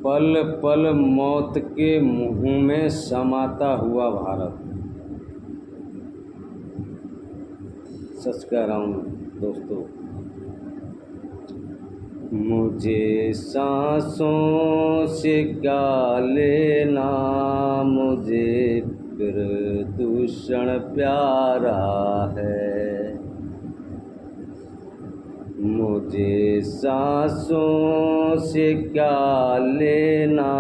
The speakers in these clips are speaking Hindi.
पल पल मौत के मुंह में समाता हुआ भारत। सच कह रहा हूँ दोस्तों। मुझे सांसों से क्या लेना, मुझे प्रदूषण प्यारा है। मुझे सांसों से क्या लेना,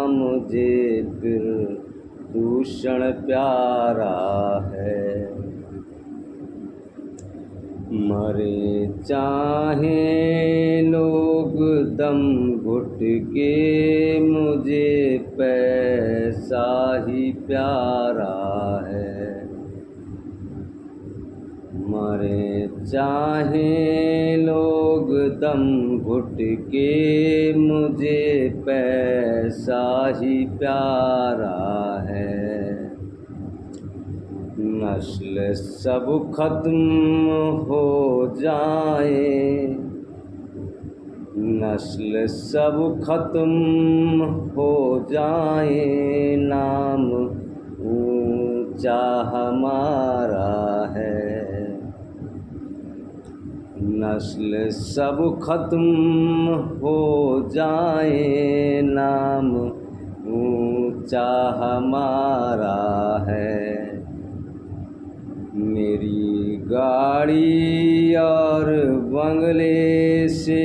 मुझे प्रदूषण प्यारा है। मरे चाहे लोग दम घुट के, मुझे पैसा ही प्यारा है। मरे चाहे लोग दम घुट के, मुझे पैसा ही प्यारा है। नस्ल सब खत्म हो जाए, नस्ल सब खत्म हो जाए, नाम ऊंचा हमारा है। नस्ल सब खत्म हो जाए, नाम ऊंचा हमारा है। मेरी गाड़ी और बंगले से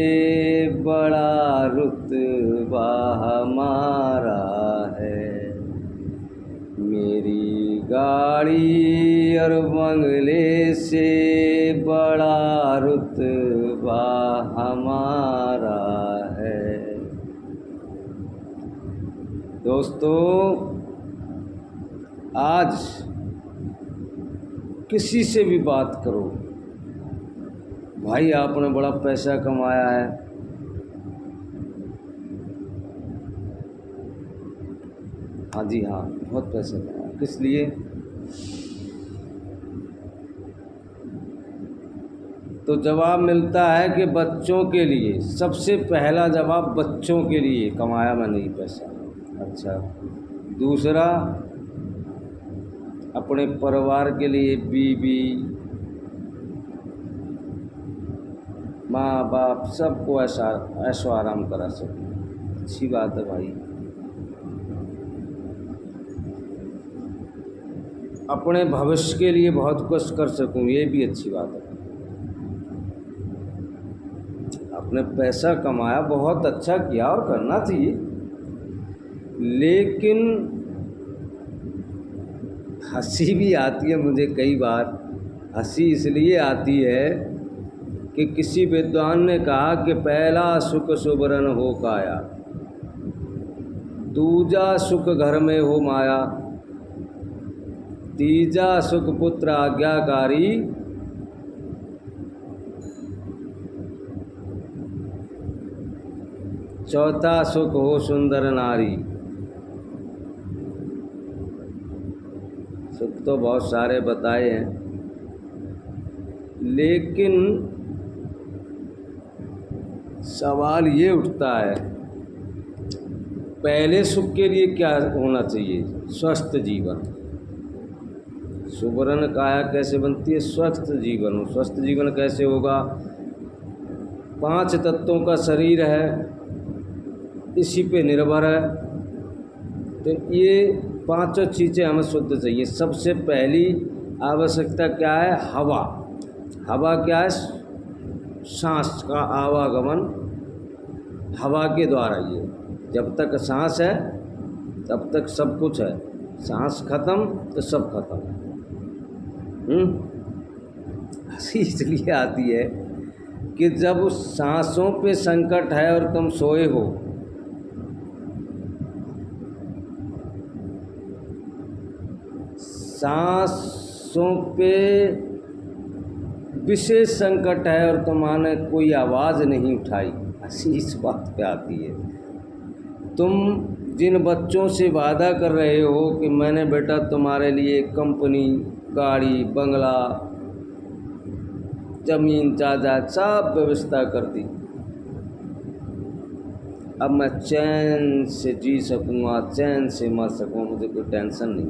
बड़ा रुतबा हमारा है। मेरी गाड़ी और बंगले से बड़ा रुतबा हमारा है। दोस्तों, आज किसी से भी बात करो, भाई आपने बड़ा पैसा कमाया है, हाँ जी हाँ बहुत पैसा कमाया, किस लिए? तो जवाब मिलता है कि बच्चों के लिए। सबसे पहला जवाब बच्चों के लिए कमाया मैंने ये पैसा। अच्छा, दूसरा अपने परिवार के लिए, बीवी माँ बाप सबको ऐशो आराम करा सके। अच्छी बात है भाई। अपने भविष्य के लिए बहुत कुछ कर सकूं, ये भी अच्छी बात है। अपने पैसा कमाया, बहुत अच्छा किया और करना चाहिए, लेकिन हंसी भी आती है मुझे कई बार। हंसी इसलिए आती है कि किसी विद्वान ने कहा कि पहला सुख सुबरन हो काया, दूजा सुख घर में हो माया, तीजा सुख पुत्र आज्ञाकारी, चौथा सुख हो सुंदर नारी। सुख तो बहुत सारे बताए हैं, लेकिन सवाल ये उठता है, पहले सुख के लिए क्या होना चाहिए? स्वस्थ जीवन। सुबरन काया कैसे बनती है? स्वस्थ जीवन। स्वस्थ जीवन कैसे होगा? 5 तत्वों का शरीर है, इसी पे निर्भर है। तो ये 5 चीज़ें हमें शुद्ध चाहिए। सबसे पहली आवश्यकता क्या है? हवा। हवा क्या है? सांस का आवागमन हवा के द्वारा। ये जब तक सांस है तब तक सब कुछ है, सांस खत्म तो सब खत्म। हंसी इसलिए आती है कि जब उस सांसों पे संकट है और तुम सोए हो, सांसों पे विशेष संकट है और तुम्हारे कोई आवाज़ नहीं उठाई, हंसी इस बात पे आती है। तुम जिन बच्चों से वादा कर रहे हो कि मैंने बेटा तुम्हारे लिए कंपनी, गाड़ी, बंगला, ज़मीन जायदाद सब व्यवस्था कर दी, अब मैं चैन से जी सकूँगा, चैन से मर सकूँगा, मुझे कोई टेंशन नहीं।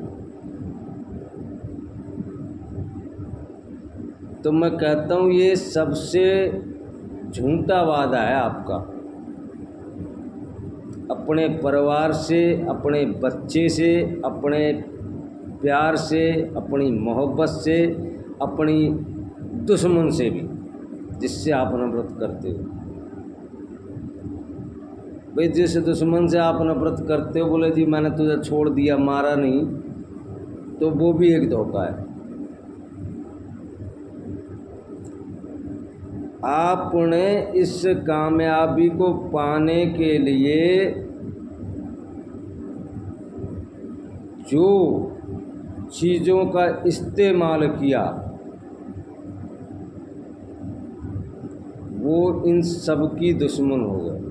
तो मैं कहता हूँ ये सबसे झूठा वादा है आपका। अपने परिवार से, अपने बच्चे से, अपने प्यार से, अपनी मोहब्बत से, अपनी दुश्मन से भी, जिससे आप नफरत करते हो। भाई जिस दुश्मन से आप नफरत करते हो, बोले जी मैंने तुझे छोड़ दिया, मारा नहीं, तो वो भी एक धोखा है। आपने इस कामयाबी को पाने के लिए जो चीज़ों का इस्तेमाल किया, वो इन सब की दुश्मन हो गए।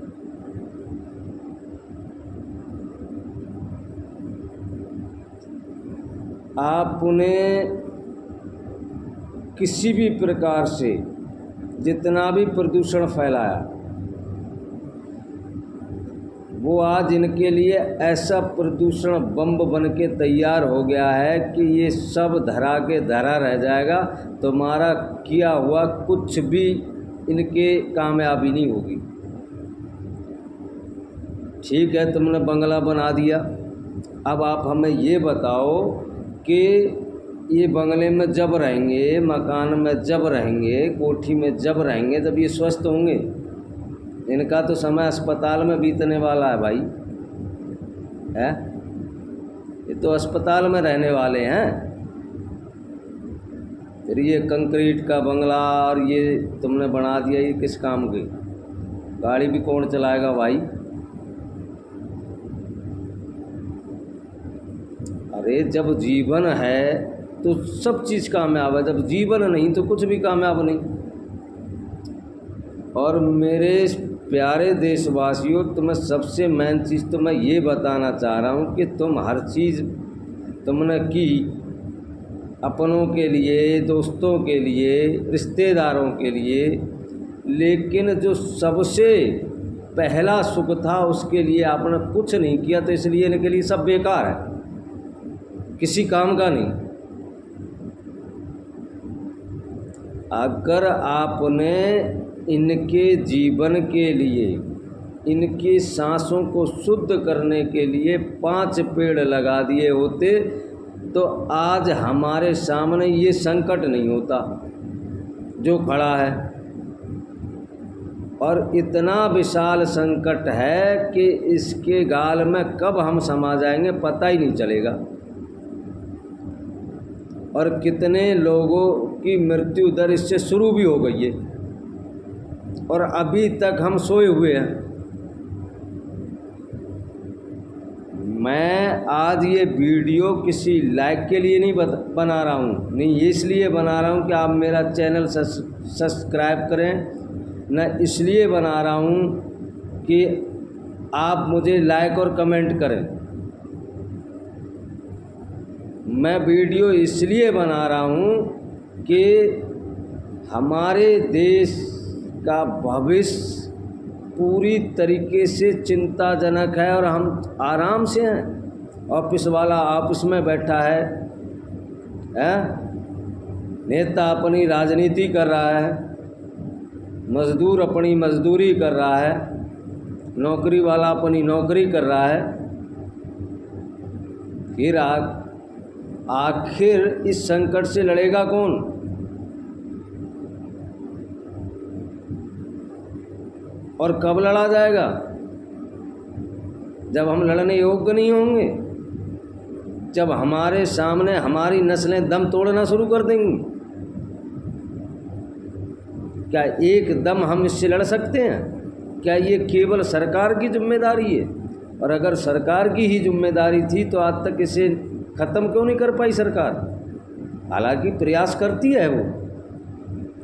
आपने किसी भी प्रकार से जितना भी प्रदूषण फैलाया, वो आज इनके लिए ऐसा प्रदूषण बम बन के तैयार हो गया है कि ये सब धरा के धरा रह जाएगा। तुम्हारा किया हुआ कुछ भी इनके कामयाबी नहीं होगी। ठीक है, तुमने बंगला बना दिया, अब आप हमें ये बताओ कि ये बंगले में जब रहेंगे, मकान में जब रहेंगे, कोठी में जब रहेंगे, जब ये स्वस्थ होंगे। इनका तो समय अस्पताल में बीतने वाला है भाई, है? ये तो अस्पताल में रहने वाले हैं। फिर ये कंक्रीट का बंगला और ये तुमने बना दिया, ये किस काम की? गाड़ी भी कौन चलाएगा भाई? अरे जब जीवन है तो सब चीज़ कामयाब है, जब जीवन नहीं तो कुछ भी कामयाब नहीं। और मेरे प्यारे देशवासियों, तुम्हें सबसे मेन चीज़ तो मैं ये बताना चाह रहा हूँ कि तुम हर चीज़ तुमने की अपनों के लिए, दोस्तों के लिए, रिश्तेदारों के लिए, लेकिन जो सबसे पहला सुख था उसके लिए आपने कुछ नहीं किया, तो इसलिए इनके लिए सब बेकार है, किसी काम का नहीं। अगर आपने इनके जीवन के लिए, इनकी सांसों को शुद्ध करने के लिए 5 पेड़ लगा दिए होते तो आज हमारे सामने ये संकट नहीं होता जो खड़ा है। और इतना विशाल संकट है कि इसके गाल में कब हम समा जाएंगे पता ही नहीं चलेगा। और कितने लोगों की मृत्यु दर इससे शुरू भी हो गई है और अभी तक हम सोए हुए हैं। मैं आज ये वीडियो किसी लाइक के लिए नहीं बना रहा हूँ, नहीं इसलिए बना रहा हूँ कि आप मेरा चैनल सब्सक्राइब करें, न इसलिए बना रहा हूँ कि आप मुझे लाइक और कमेंट करें। मैं वीडियो इसलिए बना रहा हूँ कि हमारे देश का भविष्य पूरी तरीके से चिंताजनक है और हम आराम से हैं। ऑफिस वाला ऑफिस में बैठा है, नेता अपनी राजनीति कर रहा है, मज़दूर अपनी मज़दूरी कर रहा है, नौकरी वाला अपनी नौकरी कर रहा है। फिर आखिर इस संकट से लड़ेगा कौन? और कब लड़ा जाएगा? जब हम लड़ने योग्य नहीं होंगे, जब हमारे सामने हमारी नस्लें दम तोड़ना शुरू कर देंगी। क्या एक दम हम इससे लड़ सकते हैं? क्या ये केवल सरकार की जिम्मेदारी है? और अगर सरकार की ही जिम्मेदारी थी तो आज तक इसे ख़त्म क्यों नहीं कर पाई सरकार? हालांकि प्रयास करती है वो,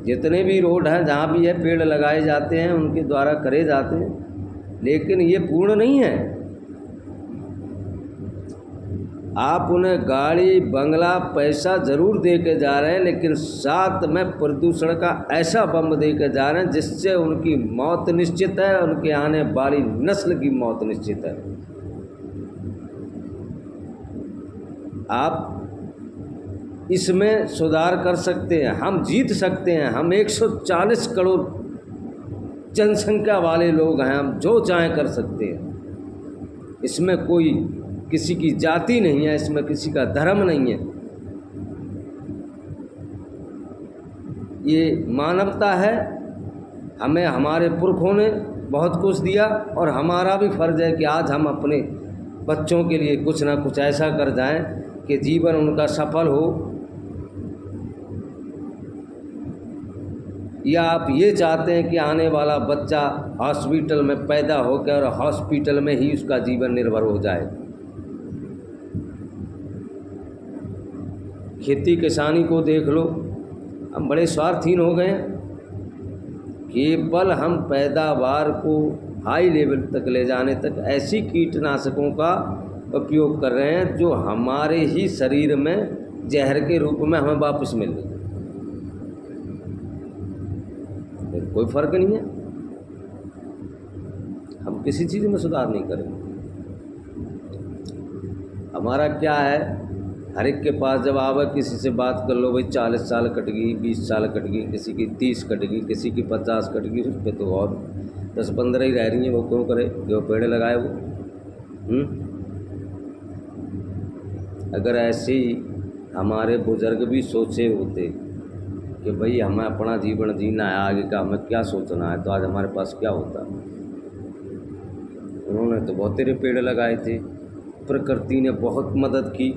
जितने भी रोड हैं जहाँ भी है पेड़ लगाए जाते हैं उनके द्वारा करे जाते हैं, लेकिन ये पूर्ण नहीं है। आप उन्हें गाड़ी बंगला पैसा ज़रूर दे के जा रहे हैं, लेकिन साथ में प्रदूषण का ऐसा बम दे के जा रहे हैं जिससे उनकी मौत निश्चित है, उनके आने वाली नस्ल की मौत निश्चित है। आप इसमें सुधार कर सकते हैं, हम जीत सकते हैं। हम 140 करोड़ जनसंख्या वाले लोग हैं, हम जो चाहें कर सकते हैं। इसमें कोई किसी की जाति नहीं है, इसमें किसी का धर्म नहीं है। ये मानवता है। हमें हमारे पुरखों ने बहुत कुछ दिया और हमारा भी फ़र्ज़ है कि आज हम अपने बच्चों के लिए कुछ ना कुछ ऐसा कर जाएं कि जीवन उनका सफल हो। या आप ये चाहते हैं कि आने वाला बच्चा हॉस्पिटल में पैदा होकर और हॉस्पिटल में ही उसका जीवन निर्भर हो जाए। खेती किसानी को देख लो, हम बड़े स्वार्थहीन हो गए हैं। केवल हम पैदावार को हाई लेवल तक ले जाने तक ऐसी कीटनाशकों का उपयोग कर रहे हैं जो हमारे ही शरीर में जहर के रूप में हमें वापस मिल रही है। कोई फ़र्क नहीं है। हम किसी चीज़ में सुधार नहीं करेंगे। हमारा क्या है, हर एक के पास जब आवे किसी से बात कर लो, भाई 40 साल कट गई, 20 साल कट गई, किसी की 30 कट गई, किसी की 50 कट गई, उस पर तो और 10-15 ही रह रही हैं। वो क्यों करे जो पेड़ लगाए वो। अगर ऐसे ही हमारे बुजुर्ग भी सोचे होते कि भाई हमें अपना जीवन जीना है, आगे का हमें क्या सोचना है, तो आज हमारे पास क्या होता। उन्होंने तो बहुत तेरे पेड़ लगाए थे, प्रकृति ने बहुत मदद की,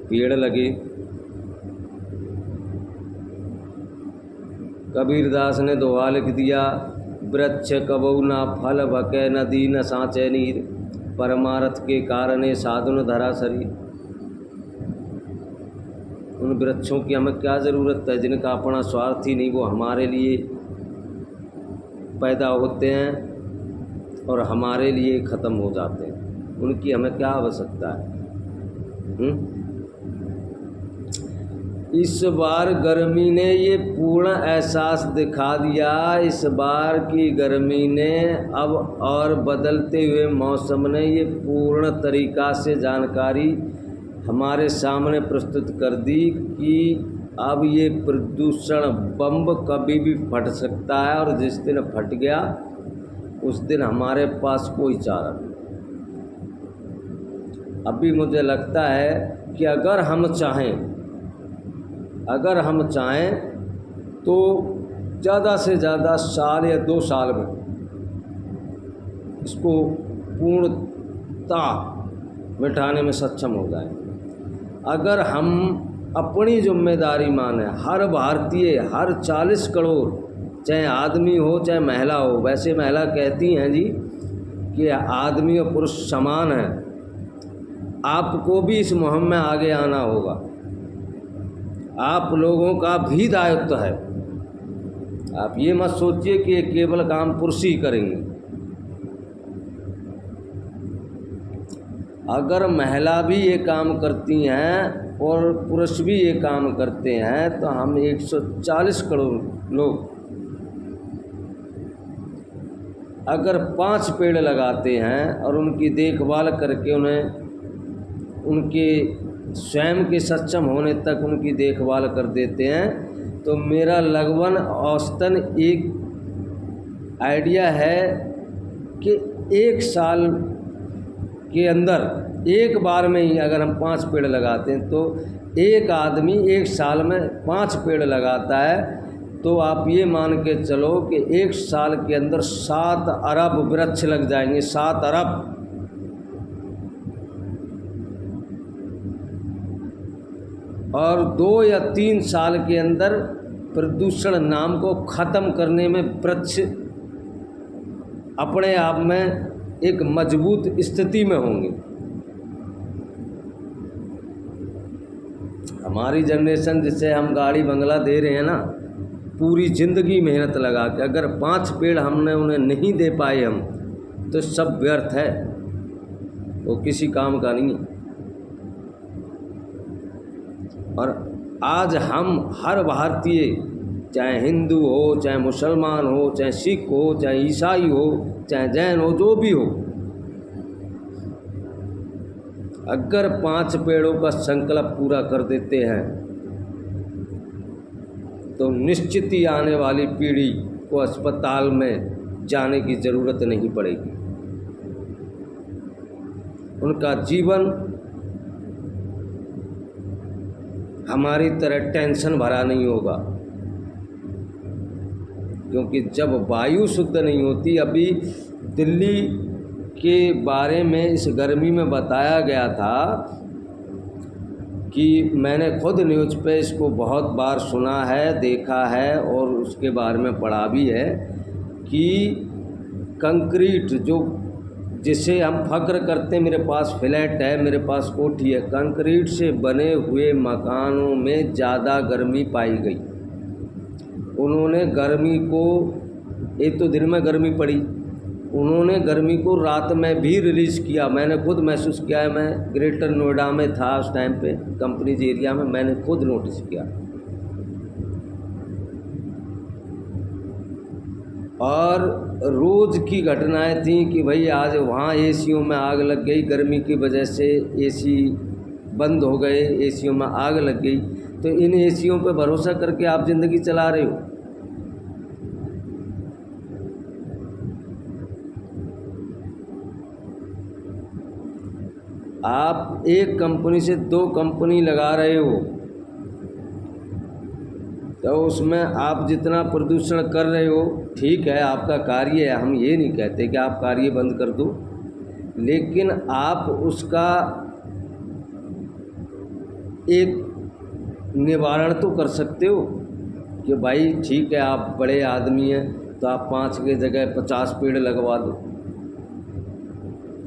पेड़ लगे। कबीरदास ने दोहा लिख दिया, वृक्ष कबहु ना फल भकै, नदी न साँचे नीर, परमार्थ के कारणे साधुन धरा शरीर। उन वृक्षों की हमें क्या ज़रूरत है जिनका अपना स्वार्थ ही नहीं, वो हमारे लिए पैदा होते हैं और हमारे लिए ख़त्म हो जाते हैं। उनकी हमें क्या आवश्यकता है। इस बार गर्मी ने ये पूर्ण एहसास दिखा दिया। इस बार की गर्मी ने अब और बदलते हुए मौसम ने ये पूर्ण तरीक़ा से जानकारी हमारे सामने प्रस्तुत कर दी कि अब ये प्रदूषण बम कभी भी फट सकता है, और जिस दिन फट गया उस दिन हमारे पास कोई चारा नहीं। अभी मुझे लगता है कि अगर हम चाहें तो ज़्यादा से ज़्यादा साल या 2 साल में इसको पूर्णता मिटाने में सक्षम हो जाए। अगर हम अपनी जिम्मेदारी माने, हर भारतीय, हर 40 करोड़, चाहे आदमी हो चाहे महिला हो। वैसे महिला कहती हैं जी कि आदमी और पुरुष समान हैं। आपको भी इस मुहिम में आगे आना होगा। आप लोगों का भी दायित्व है। आप ये मत सोचिए कि ये केवल काम पुरुष ही करेंगे। अगर महिला भी ये काम करती हैं और पुरुष भी ये काम करते हैं तो हम 140 करोड़ लोग अगर 5 पेड़ लगाते हैं और उनकी देखभाल करके उन्हें उनके स्वयं के सक्षम होने तक उनकी देखभाल कर देते हैं, तो मेरा लगभग औसतन एक आइडिया है कि 1 साल के अंदर एक बार में ही अगर हम 5 पेड़ लगाते हैं तो एक आदमी 1 साल में 5 पेड़ लगाता है, तो आप ये मान के चलो कि 1 साल के अंदर 7 अरब वृक्ष लग जाएंगे। 7 अरब। और 2 या 3 साल के अंदर प्रदूषण नाम को ख़त्म करने में वृक्ष अपने आप में एक मजबूत स्थिति में होंगे। हमारी जनरेशन जिसे हम गाड़ी बंगला दे रहे हैं ना, पूरी ज़िंदगी मेहनत लगा के अगर 5 पेड़ हमने उन्हें नहीं दे पाए हम, तो सब व्यर्थ है। वो किसी काम का नहीं है। और आज हम हर भारतीय, चाहे हिंदू हो, चाहे मुसलमान हो, चाहे सिख हो, चाहे ईसाई हो, चाहे जैन हो, जो भी हो, अगर 5 पेड़ों का संकल्प पूरा कर देते हैं तो निश्चित ही आने वाली पीढ़ी को अस्पताल में जाने की ज़रूरत नहीं पड़ेगी। उनका जीवन हमारी तरह टेंशन भरा नहीं होगा, क्योंकि जब वायु शुद्ध नहीं होती, अभी दिल्ली के बारे में इस गर्मी में बताया गया था कि मैंने खुद न्यूज़ पे इसको बहुत बार सुना है, देखा है और उसके बारे में पढ़ा भी है कि कंक्रीट, जो जिसे हम फख्र करते हैं, मेरे पास फ्लैट है, मेरे पास कोठी है, कंक्रीट से बने हुए मकानों में ज़्यादा गर्मी पाई गई। उन्होंने गर्मी को, एक तो दिन में गर्मी पड़ी, उन्होंने गर्मी को रात में भी रिलीज़ किया। मैंने खुद महसूस किया है, मैं ग्रेटर नोएडा में था उस टाइम पे, कंपनीज एरिया में, मैंने खुद नोटिस किया। और रोज़ की घटनाएं थी कि भाई आज वहाँ एसीओं में आग लग गई, गर्मी की वजह से एसी बंद हो गए, एसीओं में आग लग गई। तो इन एसीओं पे भरोसा करके आप ज़िंदगी चला रहे हो। आप एक कंपनी से 2 कंपनी लगा रहे हो, तो उसमें आप जितना प्रदूषण कर रहे हो, ठीक है, आपका कार्य है, हम ये नहीं कहते कि आप कार्य बंद कर दो, लेकिन आप उसका एक निवारण तो कर सकते हो कि भाई ठीक है, आप बड़े आदमी हैं तो आप 5 के जगह 50 पेड़ लगवा दो,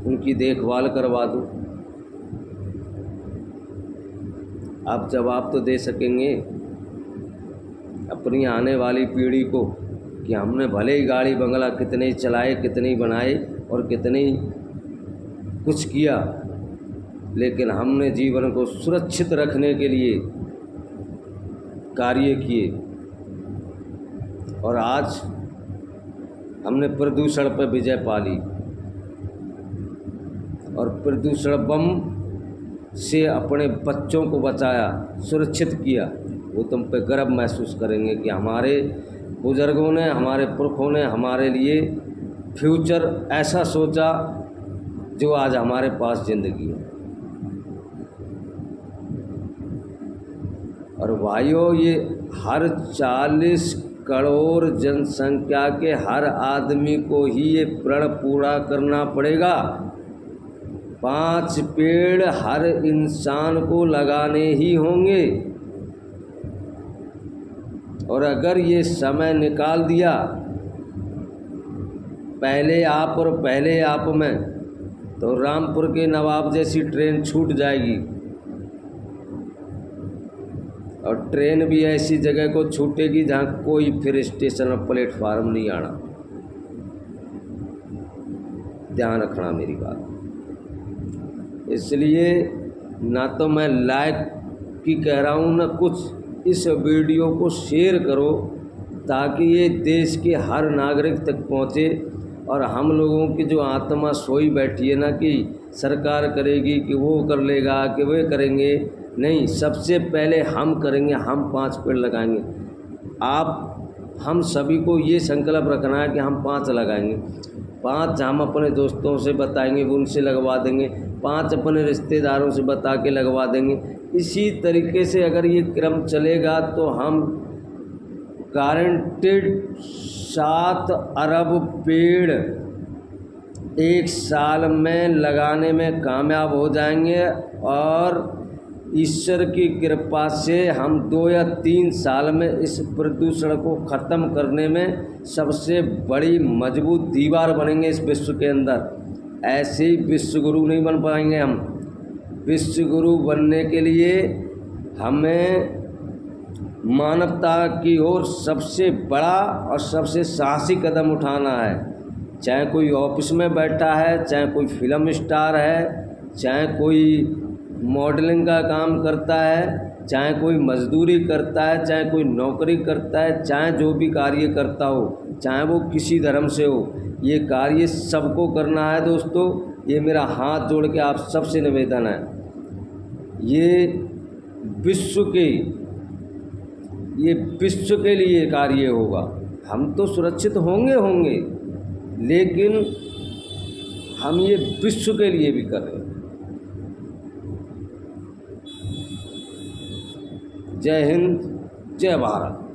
उनकी देखभाल करवा दो। आप जवाब तो दे सकेंगे अपनी आने वाली पीढ़ी को कि हमने भले ही गाड़ी बंगला कितने ही चलाए, कितने ही बनाए और कितने ही कुछ किया, लेकिन हमने जीवन को सुरक्षित रखने के लिए कार्य किए। और आज हमने प्रदूषण पर विजय पा ली और प्रदूषण बम से अपने बच्चों को बचाया, सुरक्षित किया। वो तुम पे गर्व महसूस करेंगे कि हमारे बुज़ुर्गों ने, हमारे पुरखों ने हमारे लिए फ्यूचर ऐसा सोचा जो आज हमारे पास ज़िंदगी है। और भाइयों, ये हर 40 करोड़ जनसंख्या के हर आदमी को ही ये प्रण पूरा करना पड़ेगा। 5 पेड़ हर इंसान को लगाने ही होंगे। और अगर ये समय निकाल दिया पहले आप और पहले आप में, तो रामपुर के नवाब जैसी ट्रेन छूट जाएगी। और ट्रेन भी ऐसी जगह को छूटेगी जहाँ कोई फिर स्टेशन और प्लेटफार्म नहीं आना। ध्यान रखना मेरी बात। इसलिए ना तो मैं लाइक की कह रहा हूँ, ना कुछ, इस वीडियो को शेयर करो ताकि ये देश के हर नागरिक तक पहुँचे। और हम लोगों की जो आत्मा सोई बैठी है ना कि सरकार करेगी, कि वो कर लेगा, कि वे करेंगे, नहीं, सबसे पहले हम करेंगे, हम 5 पेड़ लगाएंगे। हम सभी को ये संकल्प रखना है कि हम 5 लगाएंगे। 5 हम अपने दोस्तों से बताएंगे, वो उनसे लगवा देंगे, 5 अपने रिश्तेदारों से बता के लगवा देंगे। इसी तरीके से अगर ये क्रम चलेगा तो हम गारंटेड 7 अरब पेड़ 1 साल में लगाने में कामयाब हो जाएंगे। और ईश्वर की कृपा से हम 2 या 3 साल में इस प्रदूषण को ख़त्म करने में सबसे बड़ी मजबूत दीवार बनेंगे इस विश्व के अंदर। ऐसे ही विश्व गुरु नहीं बन पाएंगे हम। विश्व गुरु बनने के लिए हमें मानवता की ओर सबसे बड़ा और सबसे साहसी कदम उठाना है। चाहे कोई ऑफिस में बैठा है, चाहे कोई फिल्म स्टार है, चाहे कोई मॉडलिंग का काम करता है, चाहे कोई मजदूरी करता है, चाहे कोई नौकरी करता है, चाहे जो भी कार्य करता हो, चाहे वो किसी धर्म से हो, ये कार्य सबको करना है दोस्तों। ये मेरा हाथ जोड़ के आप सबसे निवेदन है। ये विश्व के ये विश्व के लिए कार्य होगा। हम तो सुरक्षित होंगे, लेकिन हम ये विश्व के लिए भी कर रहे हैं। जय हिंद, जय भारत।